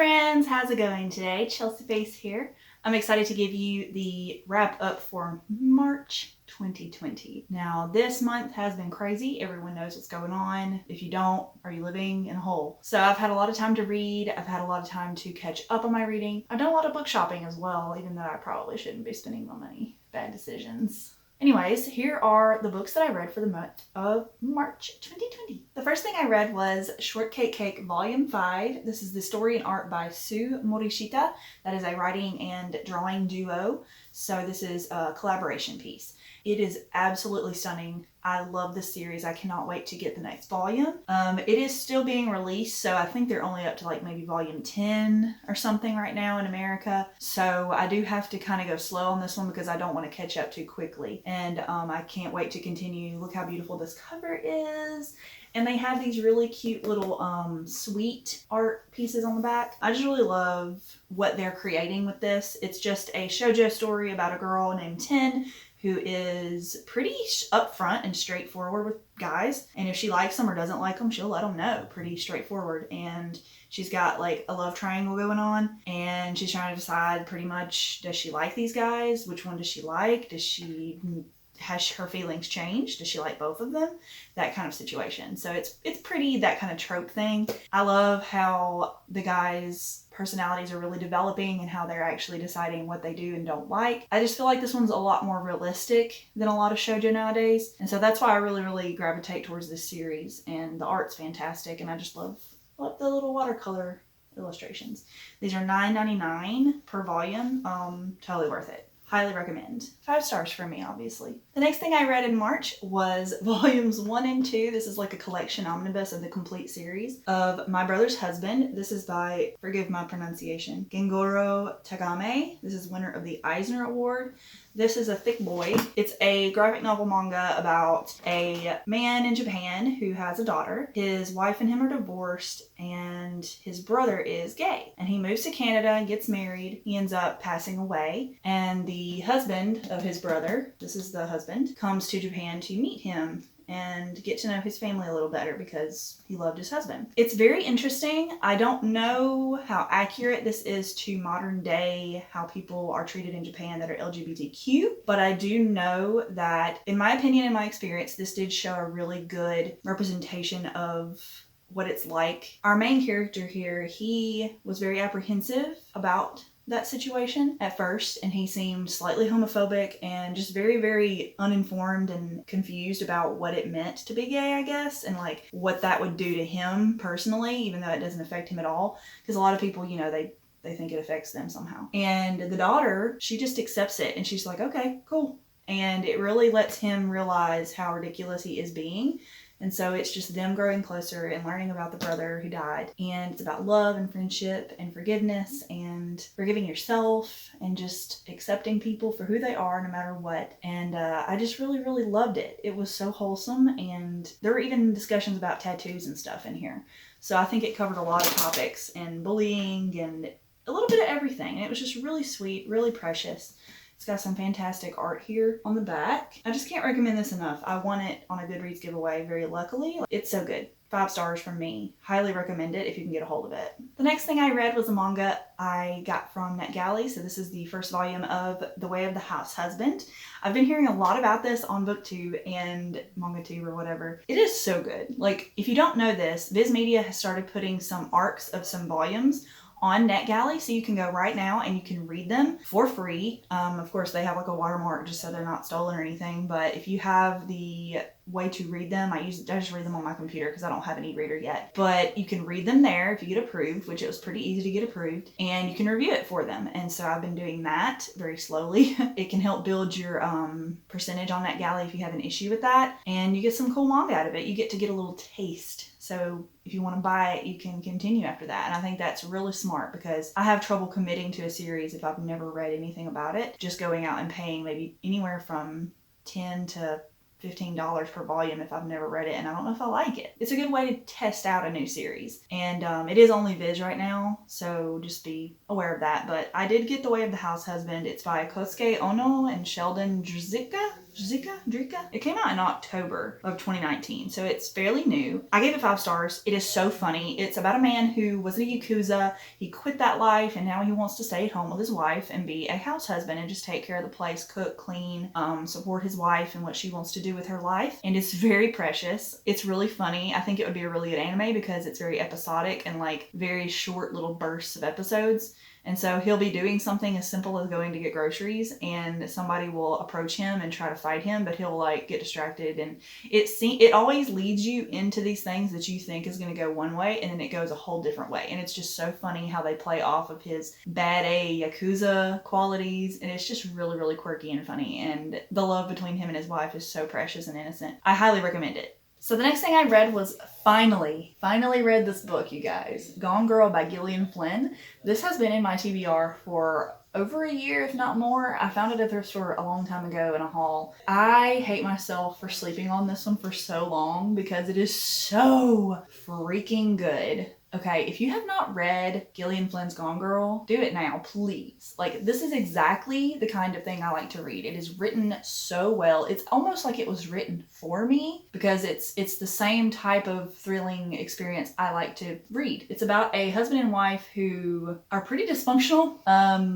friends, how's it going today? Chelsea Face here. I'm excited to give you the wrap up for March 2020. Now, this month has been crazy. Everyone knows what's going on. If you don't, are you living in a hole? So I've had a lot of time to read. I've had a lot of time to catch up on my reading. I've done a lot of book shopping as well, even though I probably shouldn't be spending my money. Bad decisions. Anyways, here are the books that I read for the month of March 2020. The first thing I read was Shortcake Cake Volume 5. This is the story and art by Sue Morishita. That is a writing and drawing duo. So this is a collaboration piece. It is absolutely stunning. I love this series. I cannot wait to get the next volume. It is still being released, so I think they're only up to like maybe volume 10 or something right now in America. So I do have to kind of go slow on this one because I don't want to catch up too quickly. And I can't wait to continue. Look how beautiful this cover is. And they have these really cute little sweet art pieces on the back. I just really love what they're creating with this. It's just a shoujo story about a girl named Ten who is pretty upfront and straightforward with guys. And if she likes them or doesn't like them, she'll let them know. Pretty straightforward. And she's got like a love triangle going on. And she's trying to decide pretty much, does she like these guys? Which one does she like? Has her feelings changed? Does she like both of them? That kind of situation. So it's pretty that kind of trope thing. I love how the guys' personalities are really developing and how they're actually deciding what they do and don't like. I just feel like this one's a lot more realistic than a lot of shoujo nowadays. And so that's why I really gravitate towards this series. And the art's fantastic. And I just love the little watercolor illustrations. These are $9.99 per volume. Totally worth it. Highly recommend. 5 stars for me, obviously. The next thing I read in March was volumes 1 and 2. This is like a collection omnibus of the complete series of My Brother's Husband. This is by, forgive my pronunciation, Gengoro Tagame. This is winner of the Eisner Award. This is a thick boy. It's a graphic novel manga about a man in Japan who has a daughter. His wife and him are divorced and his brother is gay. And he moves to Canada and gets married. He ends up passing away. And the husband of his brother, this is the husband, comes to Japan to meet him and get to know his family a little better because he loved his husband. It's very interesting. I don't know how accurate this is to modern day, how people are treated in Japan that are LGBTQ, but I do know that, in my opinion and my experience, this did show a really good representation of what it's like. Our main character here, he was very apprehensive about that situation at first, and he seemed slightly homophobic and just very uninformed and confused about what it meant to be gay, I guess, and like what that would do to him personally, even though it doesn't affect him at all, because a lot of people, you know, they think it affects them somehow. And the daughter, she just accepts it and she's like, okay, cool. And it really lets him realize how ridiculous he is being. And so it's just them growing closer and learning about the brother who died. And it's about love and friendship and forgiveness and forgiving yourself and just accepting people for who they are no matter what. And I just really loved it. It was so wholesome, and there were even discussions about tattoos and stuff in here. So I think it covered a lot of topics and bullying and a little bit of everything. And it was just really sweet, really precious. It's got some fantastic art here on the back. I just can't recommend this enough. I won it on a Goodreads giveaway, very luckily. It's so good. 5 stars from me. Highly recommend it if you can get a hold of it. The next thing I read was a manga I got from NetGalley. So this is the first volume of The Way of the House Husband. I've been hearing a lot about this on BookTube and MangaTube or whatever. It is so good. Like, if you don't know this, Viz Media has started putting some arcs of some volumes on NetGalley, so you can go right now and you can read them for free. Of course, they have like a watermark just so they're not stolen or anything, but if you have the way to read them, I just read them on my computer because I don't have an e-reader yet. But you can read them there if you get approved, which it was pretty easy to get approved, and you can review it for them. And so I've been doing that very slowly. It can help build your percentage on NetGalley if you have an issue with that, and you get some cool manga out of it. You get to get a little taste. So if you want to buy it, you can continue after that. And I think that's really smart because I have trouble committing to a series if I've never read anything about it. Just going out and paying maybe anywhere from $10 to $15 per volume if I've never read it and I don't know if I like it. It's a good way to test out a new series. And it is only Viz right now, so just be aware of that. But I did get The Way of the House Husband. It's by Kosuke Ono and Sheldon Drzyzga. Drika. It came out in October of 2019, so it's fairly new. I gave it 5 stars. It is so funny. It's about a man who was a Yakuza. He quit that life and now he wants to stay at home with his wife and be a house husband and just take care of the place, cook, clean, support his wife and what she wants to do with her life. And it's very precious. It's really funny. I think it would be a really good anime because it's very episodic and like very short little bursts of episodes. And so he'll be doing something as simple as going to get groceries and somebody will approach him and try to fight him, but he'll like get distracted. And it always leads you into these things that you think is going to go one way and then it goes a whole different way. And it's just so funny how they play off of his bad A Yakuza qualities. And it's just really, really quirky and funny. And the love between him and his wife is so precious and innocent. I highly recommend it. So the next thing I read was finally read this book, you guys. Gone Girl by Gillian Flynn. This has been in my TBR for over a year, if not more. I found it at the thrift store a long time ago in a haul. I hate myself for sleeping on this one for so long because it is so freaking good. Okay, if you have not read Gillian Flynn's Gone Girl, do it now, please. Like, this is exactly the kind of thing I like to read. It is written so well. It's almost like it was written for me because it's the same type of thrilling experience I like to read. It's about a husband and wife who are pretty dysfunctional.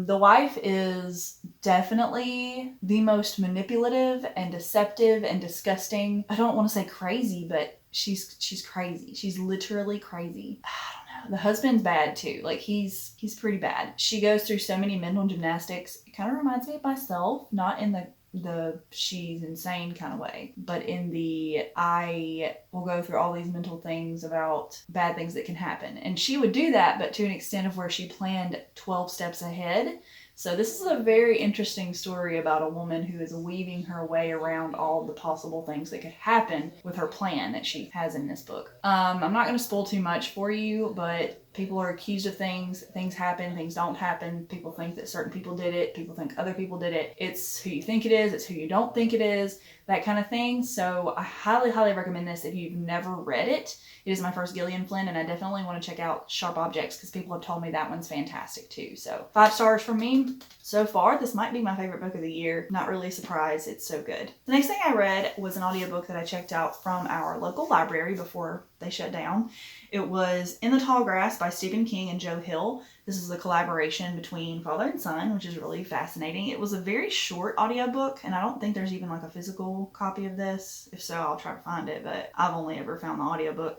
The wife is definitely the most manipulative and deceptive and disgusting. I don't want to say crazy, but she's crazy. She's literally crazy. I don't know. The husband's bad too. Like he's pretty bad. She goes through so many mental gymnastics. It kind of reminds me of myself, not in the she's insane kind of way, but in the I will go through all these mental things about bad things that can happen. And she would do that, but to an extent of where she planned 12 steps ahead. So this is a very interesting story about a woman who is weaving her way around all the possible things that could happen with her plan that she has in this book. I'm not going to spoil too much for you, but people are accused of things happen, things don't happen, people think that certain people did it, people think other people did it. It's who you think it is, it's who you don't think it is, that kind of thing. So I highly recommend this if you've never read it. It is my first Gillian Flynn, and I definitely want to check out Sharp Objects because people have told me that one's fantastic too. So 5 stars from me so far. This might be my favorite book of the year. Not really surprised. It's so good. The next thing I read was an audiobook that I checked out from our local library before they shut down. It was In the Tall Grass by Stephen King and Joe Hill. This is a collaboration between father and son, which is really fascinating. It was a very short audiobook, and I don't think there's even like a physical copy of this. If so, I'll try to find it, but I've only ever found the audiobook.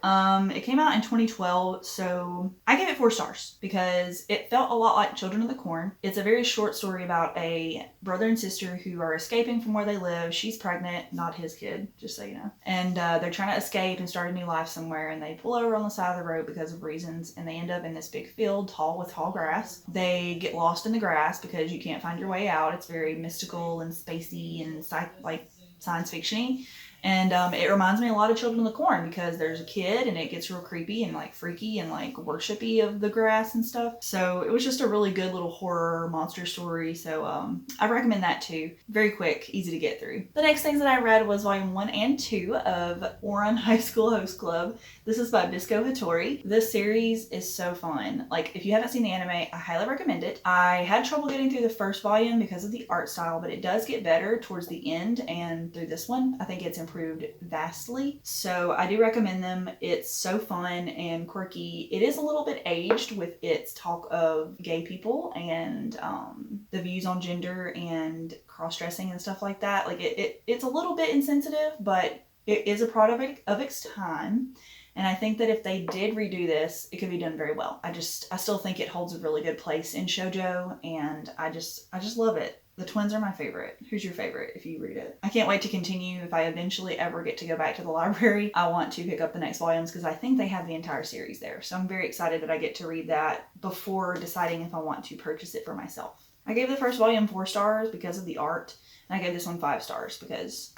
It came out in 2012, so I gave it 4 stars because it felt a lot like Children of the Corn. It's a very short story about a brother and sister who are escaping from where they live. She's pregnant, not his kid, just so you know. And they're trying to escape and start a new life somewhere, and they pull over on the side of the road because of reasons, and they end up in this big field, tall with tall grass. They get lost in the grass because you can't find your way out. It's very mystical and spacey and like science fiction-y. And it reminds me a lot of Children of the Corn because there's a kid and it gets real creepy and like freaky and like worshipy of the grass and stuff. So it was just a really good little horror monster story. So I recommend that too. Very quick, easy to get through. The next things that I read was volume 1 and 2 of Ouran High School Host Club. This is by Bisco Hattori. This series is so fun. Like if you haven't seen the anime, I highly recommend it. I had trouble getting through the first volume because of the art style, but it does get better towards the end and through this one. I think it's improved vastly. So I do recommend them. It's so fun and quirky. It is a little bit aged with its talk of gay people and the views on gender and cross-dressing and stuff like that. Like it's a little bit insensitive, but it is a product of its time. And I think that if they did redo this, it could be done very well. I still think it holds a really good place in shoujo, and I just love it. The twins are my favorite. Who's your favorite if you read it? I can't wait to continue. If I eventually ever get to go back to the library, I want to pick up the next volumes because I think they have the entire series there. So I'm very excited that I get to read that before deciding if I want to purchase it for myself. I gave the first volume 4 stars because of the art, and I gave this one 5 stars because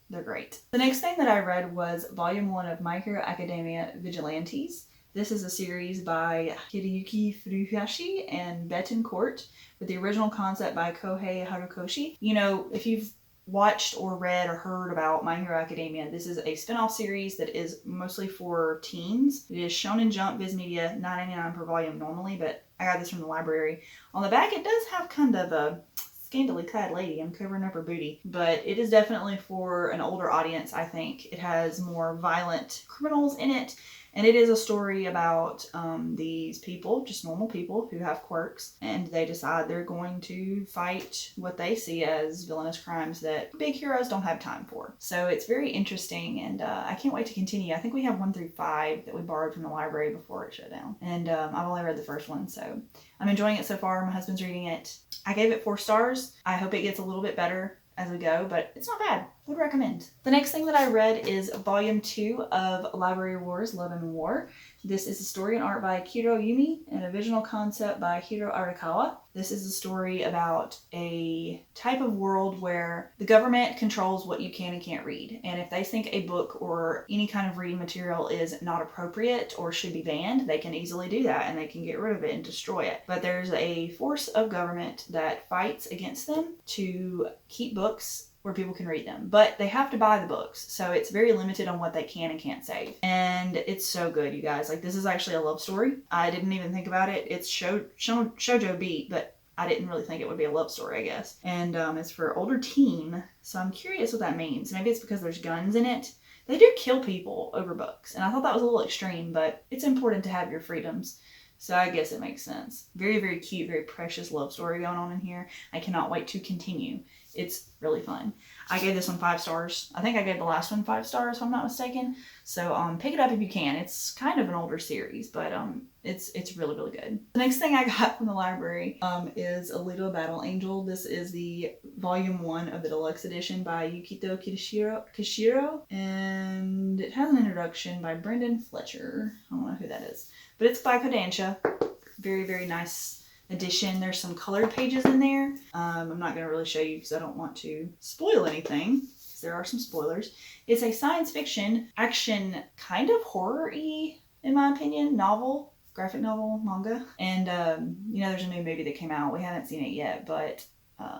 they're great. The next thing that I read was volume 1 of My Hero Academia Vigilantes. This is a series by Hideyuki Furuhashi and Betancourt with the original concept by Kohei Harukoshi. You know, if you've watched or read or heard about My Hero Academia, this is a spin-off series that is mostly for teens. It is Shonen Jump Viz Media, $9.99 per volume normally, but I got this from the library. On the back, it does have kind of a scantily clad lady. I'm covering up her booty. But it is definitely for an older audience, I think. It has more violent criminals in it. And it is a story about these people, just normal people who have quirks, and they decide they're going to fight what they see as villainous crimes that big heroes don't have time for. So it's very interesting, and I can't wait to continue. I think we have 1 through 5 that we borrowed from the library before it shut down. And I've only read the first one, so I'm enjoying it so far. My husband's reading it. I gave it 4 stars. I hope it gets a little bit better as we go, but it's not bad. Would recommend. The next thing that I read is Volume 2 of Library Wars, Love and War. This is a story and art by Kiro Yumi and a visual concept by Hiro Arakawa. This is a story about a type of world where the government controls what you can and can't read. And if they think a book or any kind of reading material is not appropriate or should be banned, they can easily do that and they can get rid of it and destroy it. But there's a force of government that fights against them to keep books where people can read them, but they have to buy the books, so it's very limited on what they can and can't save. And it's so good, you guys. Like, this is actually a love story. I didn't even think about it. It's shoujo beat, but I didn't really think it would be a love story, I guess. And it's for older teen, so I'm curious what that means. Maybe it's because there's guns in it. They do kill people over books, and I thought that was a little extreme, but it's important to have your freedoms. So I guess it makes sense. Very, very cute, very precious love story going on in here. I cannot wait to continue. It's really fun. I gave this one 5 stars. I think I gave the last one 5 stars, if I'm not mistaken. So pick it up if you can. It's kind of an older series, but it's really, really good. The next thing I got from the library is Alito Battle Angel. This is the volume 1 of the deluxe edition by Yukito Kishiro, and it has an introduction by Brendan Fletcher. I don't know who that is, but it's by Kodansha. Very, very nice edition. There's some colored pages in there. I'm not going to really show you because I don't want to spoil anything, because there are some spoilers. It's a science fiction, action, kind of horror-y, in my opinion, novel, graphic novel, manga. And, there's a new movie that came out. We haven't seen it yet, but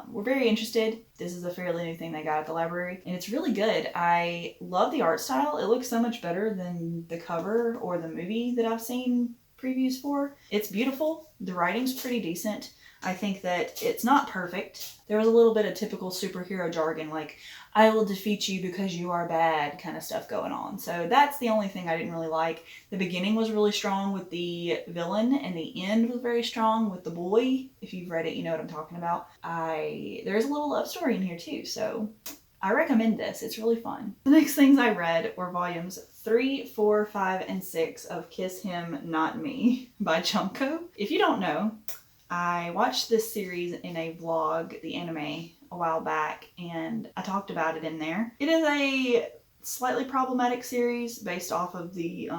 we're very interested. This is a fairly new thing they got at the library, and it's really good. I love the art style. It looks so much better than the cover or the movie that I've seen previews for. It's beautiful. The writing's pretty decent. I think that it's not perfect. There was a little bit of typical superhero jargon, like, I will defeat you because you are bad kind of stuff going on. So that's the only thing I didn't really like. The beginning was really strong with the villain, and the end was very strong with the boy. If you've read it, you know what I'm talking about. There's a little love story in here too, so I recommend this. It's really fun. The next things I read were volumes 3, 4, 5, and 6 of Kiss Him, Not Me by Junko. If you don't know, I watched this series in a vlog, the anime, a while back, and I talked about it in there. It is a slightly problematic series based off of the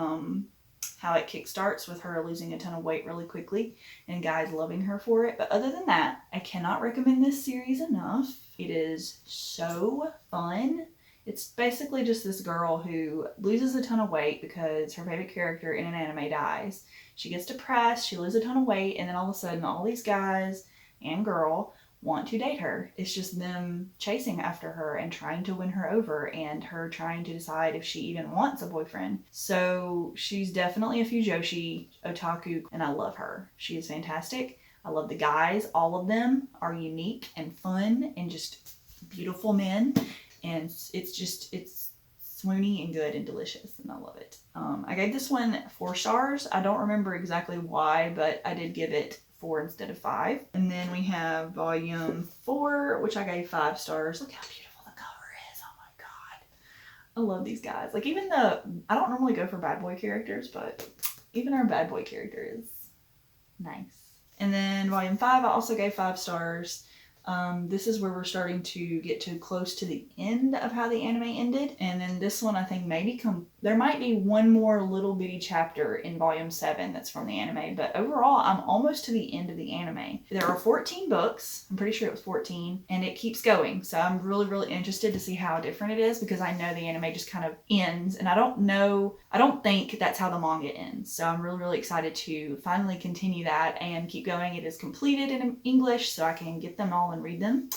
how it kickstarts with her losing a ton of weight really quickly and guys loving her for it. But other than that, I cannot recommend this series enough. It is so fun. It's basically just this girl who loses a ton of weight because her favorite character in an anime dies. She gets depressed, she loses a ton of weight, and then all of a sudden all these guys and girl want to date her. It's just them chasing after her and trying to win her over, and her trying to decide if she even wants a boyfriend. So she's definitely a fujoshi otaku, and I love her. She is fantastic. I love the guys. All of them are unique and fun and just beautiful men. And it's swoony and good and delicious, and I love it. I gave this one 4 stars. I don't remember exactly why, but I did give it 4 instead of 5. And then we have volume 4, which I gave 5 stars. Look how beautiful the cover is. Oh my god. I love these guys. Like, even I don't normally go for bad boy characters, but even our bad boy character is nice. And then volume 5, I also gave 5 stars. This is where we're starting to get too close to the end of how the anime ended. And then this one, I think there might be one more little bitty chapter in volume 7 that's from the anime, but overall I'm almost to the end of the anime. There are 14 books. I'm pretty sure it was 14, and it keeps going. So I'm really, really interested to see how different it is, because I know the anime just kind of ends, and I don't think that's how the manga ends. So I'm really, really excited to finally continue that and keep going. It is completed in English, so I can get them all and read them.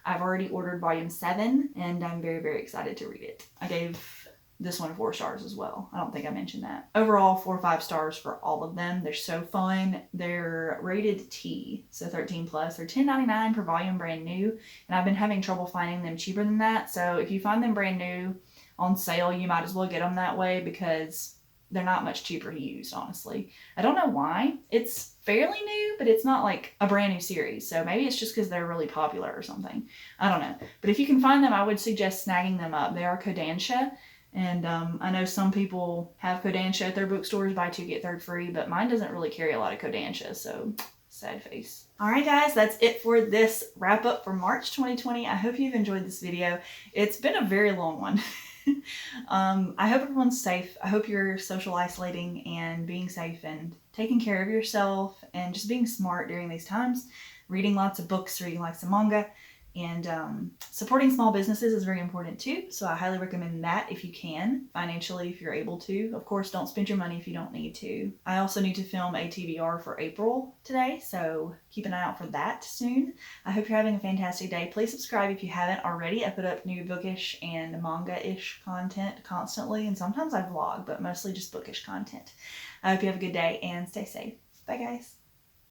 I've already ordered volume 7, and I'm very, very excited to read it. I gave this one 4 stars as well. I don't think I mentioned that. Overall, 4 or 5 stars for all of them. They're so fun. They're rated T, so 13 plus. They're $10.99 per volume, brand new, and I've been having trouble finding them cheaper than that. So if you find them brand new on sale, you might as well get them that way because they're not much cheaper used, honestly. I don't know why. It's fairly new, but it's not like a brand new series. So maybe it's just because they're really popular or something. I don't know. But if you can find them, I would suggest snagging them up. They are Kodansha. And I know some people have Kodansha at their bookstores, buy 2 get 3rd free, but mine doesn't really carry a lot of Kodansha, so sad face. Alright guys, that's it for this wrap up for March 2020. I hope you've enjoyed this video. It's been a very long one. I hope everyone's safe. I hope you're social isolating and being safe and taking care of yourself and just being smart during these times. Reading lots of books, reading lots of manga. And supporting small businesses is very important too. So I highly recommend that if you can, financially if you're able to. Of course, don't spend your money if you don't need to. I also need to film a TBR for April today, so keep an eye out for that soon. I hope you're having a fantastic day. Please subscribe if you haven't already. I put up new bookish and manga-ish content constantly, and sometimes I vlog, but mostly just bookish content. I hope you have a good day and stay safe. Bye guys.